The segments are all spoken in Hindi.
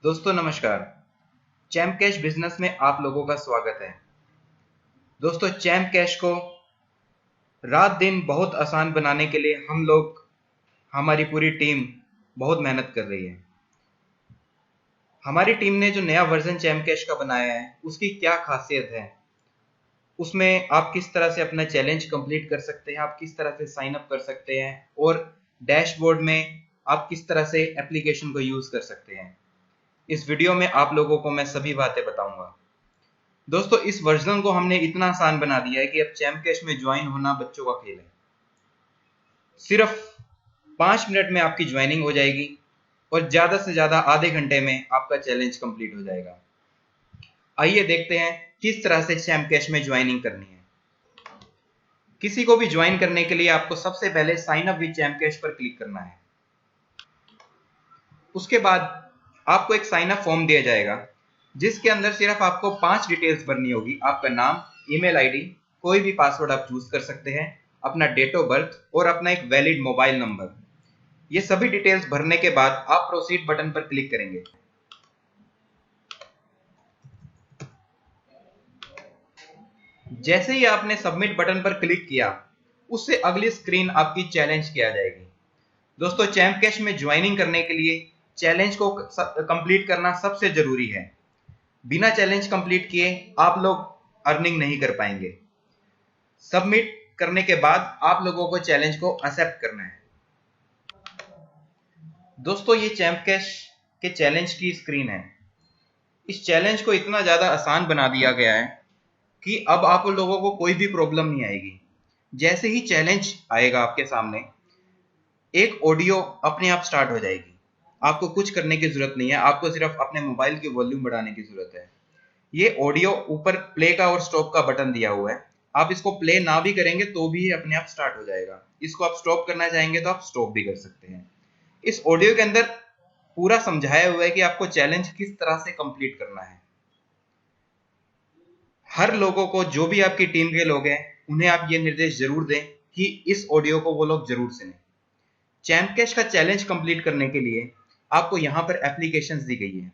दोस्तों नमस्कार। चैम्प कैश बिजनेस में आप लोगों का स्वागत है। दोस्तों चैम्प कैश को रात दिन बहुत आसान बनाने के लिए हमारी पूरी टीम बहुत मेहनत कर रही है। हमारी टीम ने जो नया वर्जन चैम्प कैश का बनाया है उसकी क्या खासियत है, उसमें आप किस तरह से अपना चैलेंज कंप्लीट कर सकते हैं, आप किस तरह से साइन अप कर सकते हैं और डैशबोर्ड में आप किस तरह से एप्लीकेशन को यूज कर सकते हैं, इस वीडियो में आप लोगों को मैं सभी बातें बताऊंगा। दोस्तों इस वर्जन को हमने इतना आसान बना दिया है कि अब चैम्प कैश में ज्वाइन होना बच्चों का खेल है। सिर्फ 5 मिनट में आपकी ज्वाइनिंग हो जाएगी और ज्यादा से ज्यादा आधे घंटे में आपका चैलेंज कंप्लीट हो जाएगा। आइए देखते हैं किस तरह से चैम्प कैश में ज्वाइनिंग करनी है। किसी को भी ज्वाइन करने के लिए आपको सबसे पहले sign up with Champ Cash पर क्लिक करना है। उसके बाद आपको एक साइन अप फॉर्म दिया जाएगा जिसके अंदर सिर्फ आपको 5 डिटेल्स भरनी होगी। आपका नाम, ईमेल आईडी, कोई भी पासवर्ड आप चूज कर सकते हैं, अपना डेट ऑफ बर्थ और अपना एक वैलिड मोबाइल नंबर। ये सभी डिटेल्स भरने के बाद आप प्रोसीड बटन पर क्लिक करेंगे। जैसे ही आपने सबमिट बटन पर क्लिक किया उससे अगली स्क्रीन आपकी चैलेंज की आ जाएगी। दोस्तों चैम्प कैश में ज्वाइनिंग करने के लिए चैलेंज को कंप्लीट करना सबसे जरूरी है। बिना चैलेंज कंप्लीट किए आप लोग अर्निंग नहीं कर पाएंगे। सबमिट करने के बाद आप लोगों को चैलेंज को एक्सेप्ट करना है। दोस्तों ये चैम्प कैश के चैलेंज की स्क्रीन है। इस चैलेंज को इतना ज्यादा आसान बना दिया गया है कि अब आप लोगों को कोई भी प्रॉब्लम नहीं आएगी। जैसे ही चैलेंज आएगा आपके सामने एक ऑडियो अपने आप स्टार्ट हो जाएगी। आपको कुछ करने की जरूरत नहीं है, आपको सिर्फ अपने मोबाइल की वॉल्यूम बढ़ाने की जरूरत है। ये ऑडियो ऊपर प्ले का और स्टॉप का बटन दिया हुआ है। आप इसको प्ले ना भी करेंगे तो भी अपने आप स्टार्ट हो जाएगा। इसको आप स्टॉप करना चाहेंगे तो आप स्टॉप भी कर सकते हैं। इस ऑडियो के अंदर पूरा समझाया हुआ है कि आपको चैलेंज किस तरह से कंप्लीट करना है। हर लोगों को, जो भी आपकी टीम के लोग हैं, उन्हें आप ये निर्देश जरूर दें कि इस ऑडियो को वो लोग जरूर सुनें। चैम्प कैश का चैलेंज कंप्लीट करने के लिए आपको यहां पर एप्लीकेशंस दी गई है।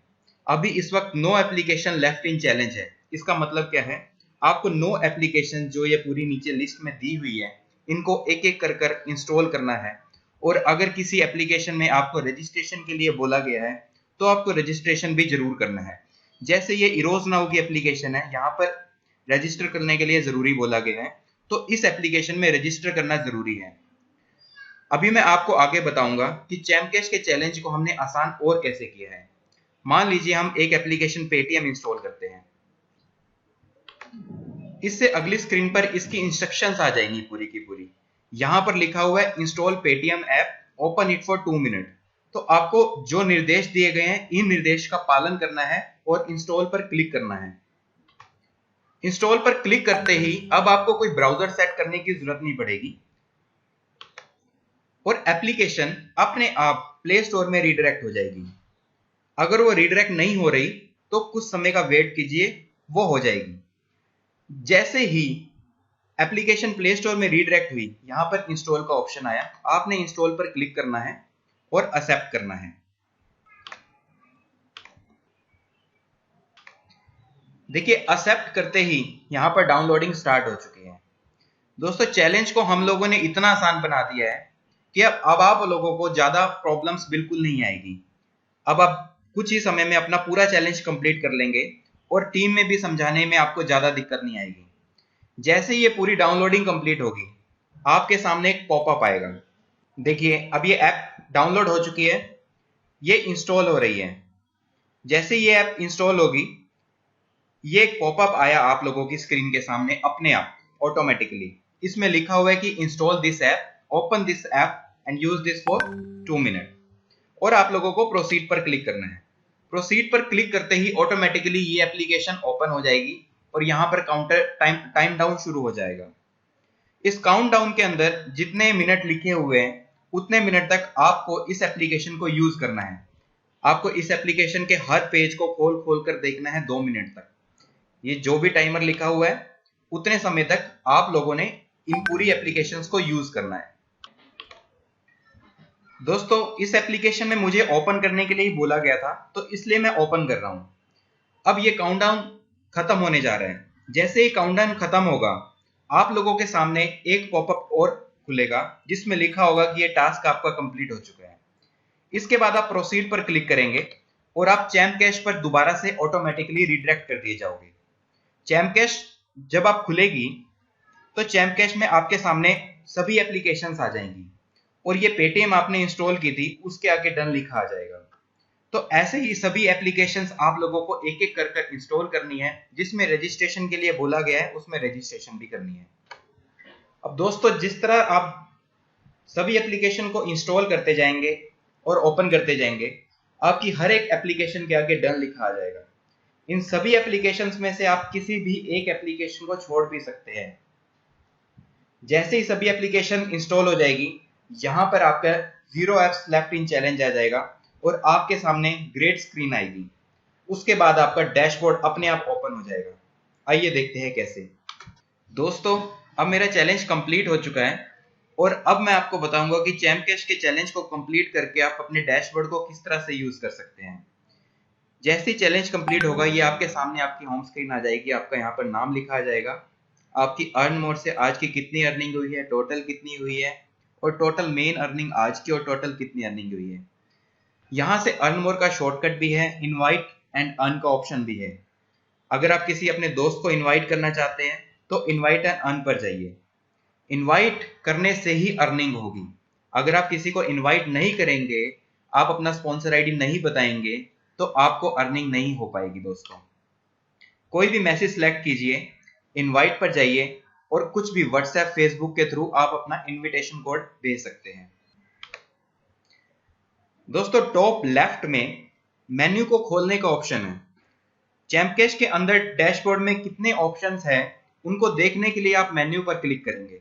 अभी इस वक्त no application left in challenge है। इसका मतलब क्या है, आपको नो एप्लीकेशन जो ये पूरी नीचे लिस्ट में दी हुई है इनको एक एक कर इंस्टॉल करना है। और अगर किसी एप्लीकेशन में आपको रजिस्ट्रेशन के लिए बोला गया है तो आपको रजिस्ट्रेशन भी जरूर करना है। जैसे ये इरोज नाउ की एप्लीकेशन है, यहाँ पर रजिस्टर करने के लिए जरूरी बोला गया है, तो इस एप्लीकेशन में रजिस्टर करना जरूरी है। अभी मैं आपको आगे बताऊंगा कि चैम्प कैश के चैलेंज को हमने आसान और कैसे किया है। मान लीजिए हम एक एप्लीकेशन पेटीएम इंस्टॉल करते हैं। इससे अगली स्क्रीन पर इसकी इंस्ट्रक्शंस आ जाएंगी पूरी की पूरी। यहां पर लिखा हुआ है install Paytm app, open it for 2 minute. तो आपको जो निर्देश दिए गए हैं इन निर्देश का पालन करना है और इंस्टॉल पर क्लिक करना है। इंस्टॉल पर क्लिक करते ही अब आपको कोई ब्राउजर सेट करने की जरूरत नहीं पड़ेगी और एप्लीकेशन अपने आप प्ले स्टोर में रीडायरेक्ट हो जाएगी। अगर वो रीडायरेक्ट नहीं हो रही तो कुछ समय का वेट कीजिए, वो हो जाएगी। जैसे ही एप्लीकेशन प्ले स्टोर में रीडायरेक्ट हुई, यहां पर इंस्टॉल का ऑप्शन आया, आपने इंस्टॉल पर क्लिक करना है और एक्सेप्ट करना है। देखिए एक्सेप्ट करते ही यहां पर डाउनलोडिंग स्टार्ट हो चुकी है। दोस्तों चैलेंज को हम लोगों ने इतना आसान बना दिया है कि अब आप लोगों को ज्यादा प्रॉब्लम्स बिल्कुल नहीं आएगी। अब आप कुछ ही समय में अपना पूरा चैलेंज कंप्लीट कर लेंगे और टीम में भी समझाने में आपको ज्यादा दिक्कत नहीं आएगी। जैसे ये पूरी डाउनलोडिंग कंप्लीट होगी आपके सामने एक पॉपअप आएगा। देखिए अब ये ऐप डाउनलोड हो चुकी है, ये इंस्टॉल हो रही है। जैसे ये ऐप इंस्टॉल होगी ये एक पॉपअप आया आप लोगों की स्क्रीन के सामने अपने आप ऑटोमेटिकली। इसमें लिखा हुआ है कि install this app, open this app and use this for 2 minute. और आप लोगों को प्रोसीड पर क्लिक करना है। प्रोसीड पर क्लिक करते ही ऑटोमेटिकली ये एप्लीकेशन ओपन हो जाएगी और यहां पर काउंटर टाइम डाउन शुरू हो जाएगा। इस काउंट डाउन के अंदर जितने मिनट लिखे हुए हैं उतने मिनट तक आपको इस एप्लीकेशन को यूज करना है। आपको इस एप्लीकेशन के हर पेज को खोल खोल कर देखना है 2 मिनट तक। ये जो भी टाइमर लिखा हुआ है उतने समय तक आप लोगों ने इन पूरी एप्लीकेशंस को यूज करना है। दोस्तों इस एप्लीकेशन में मुझे ओपन करने के लिए ही बोला गया था, तो इसलिए मैं ओपन कर रहा हूं। अब ये काउंटडाउन खत्म होने जा रहा है। जैसे ही काउंटडाउन खत्म होगा, आप लोगों के सामने एक पॉपअप और खुलेगा जिसमें लिखा होगा कि ये टास्क आपका कंप्लीट हो चुका है। इसके बाद आप प्रोसीड पर क्लिक करेंगे और आप चैम्प कैश पर दोबारा से ऑटोमेटिकली रिडायरेक्ट कर दिए जाओगे। चैम्प कैश जब आप खुलेगी तो चैम्प कैश में आपके सामने सभी एप्लीकेशंस आ जाएंगी और ये पेटीएम आपने इंस्टॉल की थी उसके आगे डन लिखा आ जाएगा। तो ऐसे ही सभी एप्लीकेशंस आप लोगों को एक एक कर इंस्टॉल करनी है। जिसमें रजिस्ट्रेशन के लिए बोला गया है उसमें रजिस्ट्रेशन भी करनी है। अब दोस्तों जिस तरह आप सभी एप्लीकेशन को इंस्टॉल करते जाएंगे और ओपन करते जाएंगे, आपकी हर एक एप्लीकेशन के आगे डन लिखा आ जाएगा। इन सभी एप्लीकेशंस में से आप किसी भी एक एप्लीकेशन को छोड़ भी सकते हैं। जैसे ही सभी एप्लीकेशन इंस्टॉल हो जाएगी, यहां पर आपका 0 एप्स लेफ्ट इन चैलेंज आ जाएगा और आपके सामने ग्रेड स्क्रीन आएगी। उसके बाद आपका डैशबोर्ड अपने आप ओपन हो जाएगा। आइए देखते हैं कैसे। दोस्तों अब मेरा चैलेंज कंप्लीट हो चुका है और अब मैं आपको बताऊंगा कि चैम्प कैश के चैलेंज को कंप्लीट करके आप अपने डैशबोर्ड को किस तरह से यूज कर सकते हैं। जैसे ही चैलेंज कंप्लीट होगा, ये आपके सामने आपकी होम स्क्रीन आ जाएगी। आपका यहाँ पर नाम लिखा आ जाएगा, आपकी अर्न मोर से आज की कितनी अर्निंग हुई है, टोटल कितनी हुई है और टोटल मेन अर्निंग आज की और टोटल कितनी अर्निंग हुई है। यहाँ से अर्न मोर का शॉर्टकट भी है, इनवाइट एंड अर्न का ऑप्शन भी है। अगर आप किसी अपने दोस्त को इनवाइट करना चाहते हैं तो इनवाइट एंड अर्न पर जाइए। इनवाइट करने से ही अर्निंग होगी। अगर आप किसी को इनवाइट नहीं करेंगे, आप अपना स्पॉन्सर आईडी नहीं बताएंगे, तो आपको अर्निंग नहीं हो पाएगी। दोस्तों कोई भी मैसेज सिलेक्ट कीजिए, इनवाइट पर जाइए और कुछ भी व्हाट्सएप फेसबुक के थ्रू आप अपना इनविटेशन कोड भेज सकते हैं। दोस्तों टॉप लेफ्ट में मेन्यू को खोलने का ऑप्शन है। चैम्प कैश के अंदर डैशबोर्ड में कितने ऑप्शंस हैं उनको देखने के लिए आप मेन्यू पर क्लिक करेंगे।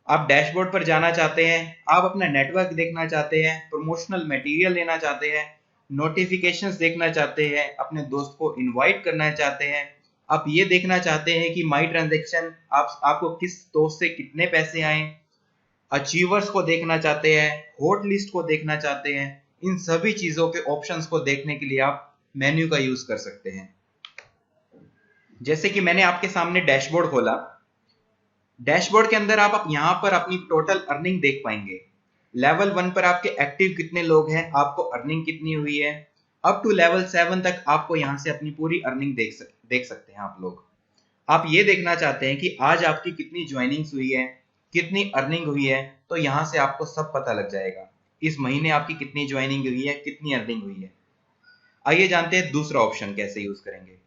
आप डैशबोर्ड पर जाना चाहते हैं, आप अपना नेटवर्क देखना चाहते हैं, प्रमोशनल मटेरियल लेना चाहते हैं, नोटिफिकेशंस देखना चाहते हैं, अपने दोस्त को इनवाइट करना चाहते हैं, आप ये देखना चाहते हैं कि माई ट्रांजैक्शन आपको किस दोस्त से कितने पैसे आए, अचीवर्स को देखना चाहते हैं, हॉट लिस्ट को देखना चाहते हैं। इन सभी चीजों के ऑप्शंस को देखने के लिए आप मेन्यू का यूज कर सकते हैं। जैसे कि मैंने आपके सामने डैशबोर्ड खोला। डैशबोर्ड के अंदर आप यहां पर अपनी टोटल अर्निंग देख पाएंगे। लेवल 1 पर आपके एक्टिव कितने लोग हैं, आपको अर्निंग कितनी हुई है। अप टू लेवल 7 तक आपको यहां से अपनी पूरी अर्निंग देख सकते हैं आप लोग। आप ये देखना चाहते हैं कि आज आपकी कितनी ज्वाइनिंग्स हुई है, कितनी अर्निंग हुई है, तो यहां से आपको सब पता लग जाएगा। इस महीने आपकी कितनी ज्वाइनिंग हुई है, कितनी अर्निंग हुई है। आइए जानते हैं दूसरा ऑप्शन कैसे यूज करेंगे।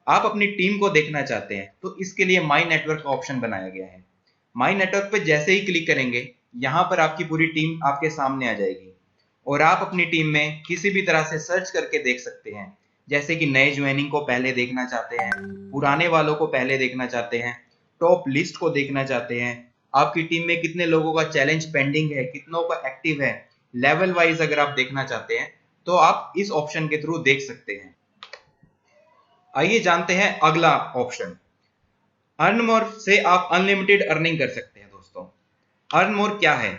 आप अपनी टीम को देखना चाहते हैं तो इसके लिए माई नेटवर्क का ऑप्शन बनाया गया है। माई नेटवर्क पे जैसे ही क्लिक करेंगे, यहां पर आपकी पूरी टीम आपके सामने आ जाएगी और आप अपनी टीम में किसी भी तरह से सर्च करके देख सकते हैं। जैसे कि नए ज्वाइनिंग को पहले देखना चाहते हैं, पुराने वालों को पहले देखना चाहते हैं, टॉप लिस्ट को देखना चाहते हैं, आपकी टीम में कितने लोगों का चैलेंज पेंडिंग है, कितनों का एक्टिव है, लेवल वाइज अगर आप देखना चाहते हैं तो आप इस ऑप्शन के थ्रू देख सकते हैं। आइए जानते हैं अगला ऑप्शन। अर्न मोर से आप अनलिमिटेड अर्निंग कर सकते हैं। दोस्तों अर्न मोर क्या है?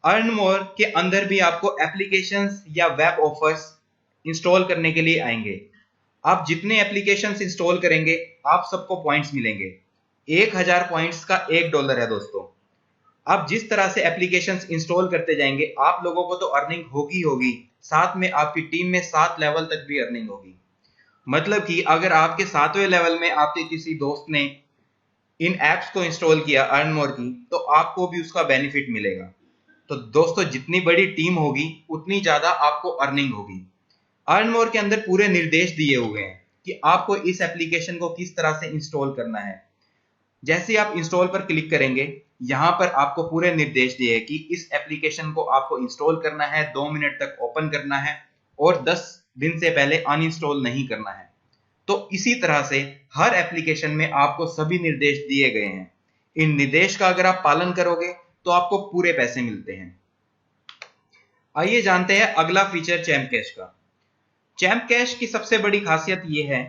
अर्न मोर के अंदर भी आपको एप्लीकेशंस या वेब ऑफर्स इंस्टॉल करने के लिए आएंगे। आप जितने एप्लीकेशंस इंस्टॉल करेंगे आप सबको पॉइंट्स मिलेंगे। 1000 पॉइंट्स का $1 है। दोस्तों आप जिस तरह से एप्लीकेशंस इंस्टॉल करते जाएंगे आप लोगों को तो अर्निंग होगी होगी, साथ में आपकी टीम में 7 लेवल तक भी अर्निंग होगी। मतलब कि अगर आपके 7वें लेवल में आपके किसी दोस्त ने इन एप्स को इंस्टॉल किया अर्न मोर की, तो आपको भी उसका बेनिफिट मिलेगा। तो दोस्तों जितनी बड़ी टीम होगी उतनी ज्यादा आपको अर्निंग होगी। अर्न मोर के अंदर पूरे निर्देश दिए हुए हैं कि आपको इस एप्लीकेशन को किस तरह से इंस्टॉल करना है। जैसे आप इंस्टॉल पर क्लिक करेंगे, यहां पर आपको पूरे निर्देश दिए हैं कि इस एप्लीकेशन को आपको इंस्टॉल करना है, 2 मिनट तक ओपन करना है और 10 दिन से पहले अनइंस्टॉल नहीं करना है। तो इसी तरह से हर एप्लीकेशन में आपको सभी निर्देश दिए गए हैं। इन निर्देश का अगर आप पालन करोगे तो आपको पूरे पैसे मिलते हैं। आइए जानते हैं अगला फीचर चैम्प कैश का। चैम्प कैश की सबसे बड़ी खासियत यह है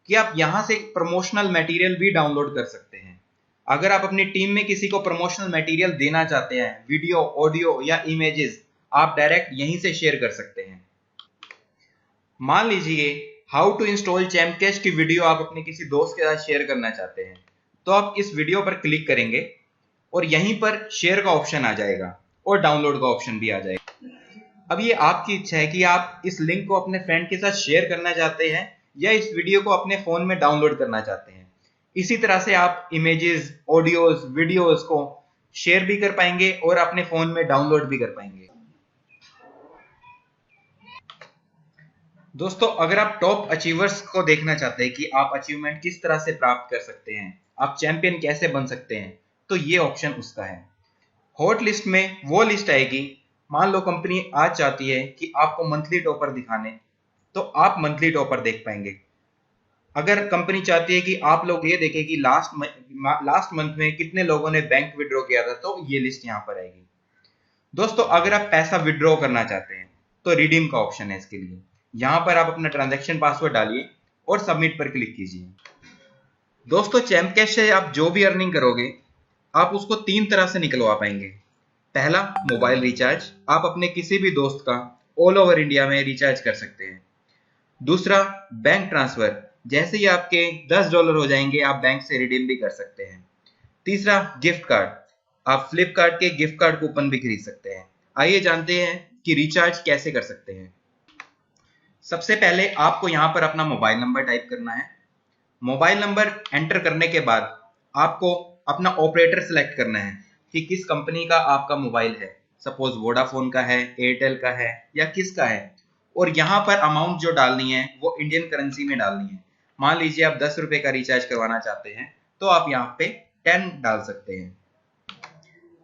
कि आप यहां से प्रमोशनल मटेरियल भी डाउनलोड कर सकते हैं। अगर आप अपनी टीम में किसी को प्रमोशनल मटेरियल देना चाहते हैं, वीडियो, ऑडियो या इमेजेस, आप डायरेक्ट यहीं से शेयर कर सकते हैं। मान लीजिए how to install Champ Cash की वीडियो आप अपने किसी दोस्त के साथ शेयर करना चाहते हैं, तो आप इस वीडियो पर क्लिक करेंगे और यहीं पर शेयर का ऑप्शन आ जाएगा और डाउनलोड का ऑप्शन भी आ जाएगा। अब ये आपकी इच्छा है कि आप इस लिंक को अपने फ्रेंड के साथ शेयर करना चाहते हैं या इस वीडियो को अपने फोन में डाउनलोड करना चाहते हैं। इसी तरह से आप इमेजेस, ऑडियोज, वीडियोज को शेयर भी कर पाएंगे और अपने फोन में डाउनलोड भी कर पाएंगे। दोस्तों, अगर आप टॉप अचीवर्स को देखना चाहते हैं कि आप अचीवमेंट किस तरह से प्राप्त कर सकते हैं, आप चैंपियन कैसे बन सकते हैं, तो ये ऑप्शन उसका है। हॉट लिस्ट में वो लिस्ट आएगी। मान लो कंपनी आज चाहती है कि आपको मंथली टॉपर दिखाने, तो आप मंथली टॉपर देख पाएंगे। अगर कंपनी चाहती है कि आप लोग ये देखें कि लास्ट मंथ में कितने लोगों ने बैंक विड्रॉ किया था, तो ये लिस्ट यहाँ पर आएगी। दोस्तों, अगर आप पैसा विड्रॉ करना चाहते हैं तो रिडीम का ऑप्शन है इसके लिए। यहाँ पर आप अपना ट्रांजैक्शन पासवर्ड डालिए और सबमिट पर क्लिक कीजिए। दोस्तों, चैम्प कैश से आप जो भी अर्निंग करोगे आप उसको 3 तरह से निकलवा पाएंगे। पहला, मोबाइल रिचार्ज, आप अपने किसी भी दोस्त का ऑल ओवर इंडिया में रिचार्ज कर सकते हैं। दूसरा, बैंक ट्रांसफर, जैसे ही आपके $10 हो जाएंगे आप बैंक से रिडीम भी कर सकते हैं। तीसरा, गिफ्ट कार्ड, आप फ्लिपकार्ट के गिफ्ट कार्ड कूपन भी खरीद सकते हैं। आइए जानते हैं कि रिचार्ज कैसे कर सकते हैं। सबसे पहले आपको यहाँ पर अपना मोबाइल नंबर टाइप करना है। मोबाइल नंबर एंटर करने के बाद आपको अपना ऑपरेटर सेलेक्ट करना है कि किस कंपनी का आपका मोबाइल है। सपोज वोडाफोन का है, एयरटेल का है या किसका है। और यहाँ पर अमाउंट जो डालनी है वो इंडियन करेंसी में डालनी है। मान लीजिए आप 10 रुपए का रिचार्ज करवाना चाहते हैं तो आप यहाँ पे 10 डाल सकते हैं।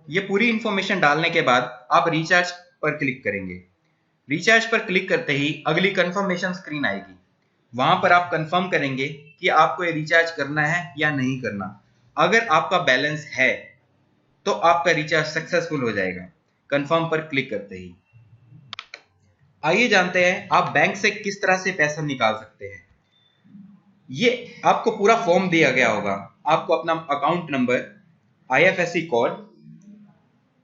ये पूरी इंफॉर्मेशन डालने के बाद आप रिचार्ज पर क्लिक करेंगे। रिचार्ज पर क्लिक करते ही अगली कंफर्मेशन स्क्रीन आएगी। वहां पर आप कंफर्म करेंगे कि आपको ये रिचार्ज करना है या नहीं करना। अगर आपका बैलेंस है तो आपका रिचार्ज सक्सेसफुल हो जाएगा कंफर्म पर क्लिक करते ही। आइए जानते हैं आप बैंक से किस तरह से पैसा निकाल सकते हैं। ये आपको पूरा फॉर्म दिया गया होगा। आपको अपना अकाउंट नंबर, IFSC कोड,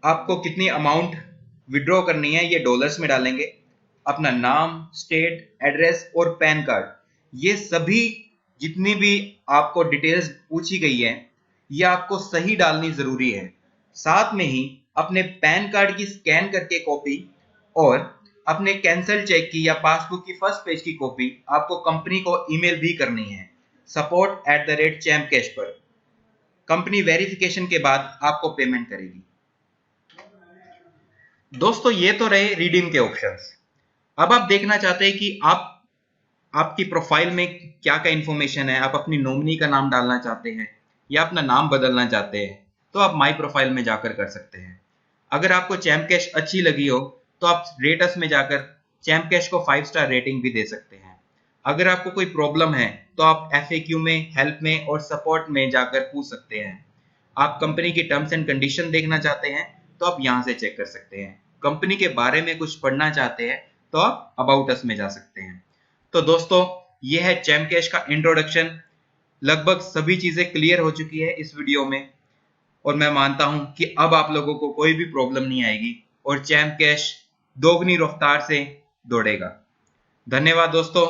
आपको कितनी अमाउंट विड्रॉ करनी है ये डॉलर्स में डालेंगे, अपना नाम, स्टेट, एड्रेस और पैन कार्ड, ये सभी जितनी भी आपको डिटेल्स पूछी गई है ये आपको सही डालनी जरूरी है। साथ में ही अपने पैन कार्ड की स्कैन करके कॉपी और अपने कैंसल चेक की या पासबुक की फर्स्ट पेज की कॉपी आपको कंपनी को ईमेल भी करनी है support@champcash पर। कंपनी वेरिफिकेशन के बाद आपको पेमेंट करेगी। दोस्तों, ये तो रहे रिडीम के ऑप्शंस। अब आप देखना चाहते हैं कि आपकी प्रोफाइल में क्या क्या इंफॉर्मेशन है। आप अपनी नॉमिनी का नाम डालना चाहते हैं या अपना नाम बदलना चाहते हैं तो आप माई प्रोफाइल में जाकर कर सकते हैं। अगर आपको चैम्प कैश अच्छी लगी हो तो आप रेटस में जाकर चैम्प कैश को 5 स्टार रेटिंग भी दे सकते हैं। अगर आपको कोई प्रॉब्लम है तो आप FAQ में, हेल्प में और सपोर्ट में जाकर पूछ सकते हैं। आप कंपनी की टर्म्स एंड कंडीशन देखना चाहते हैं तो आप यहाँ से चेक कर सकते हैं। कंपनी के बारे में कुछ पढ़ना चाहते हैं तो आप अबाउट अस में जा सकते हैं। तो दोस्तों, ये है चैम्प कैश का इंट्रोडक्शन। लगभग सभी चीजें क्लियर हो चुकी है इस वीडियो में और मैं मानता हूं कि अब आप लोगों को कोई भी प्रॉब्लम नहीं आएगी और चैम्प कैश दोगुनी रफ्तार से दौड़ेगा। धन्यवाद दोस्तों।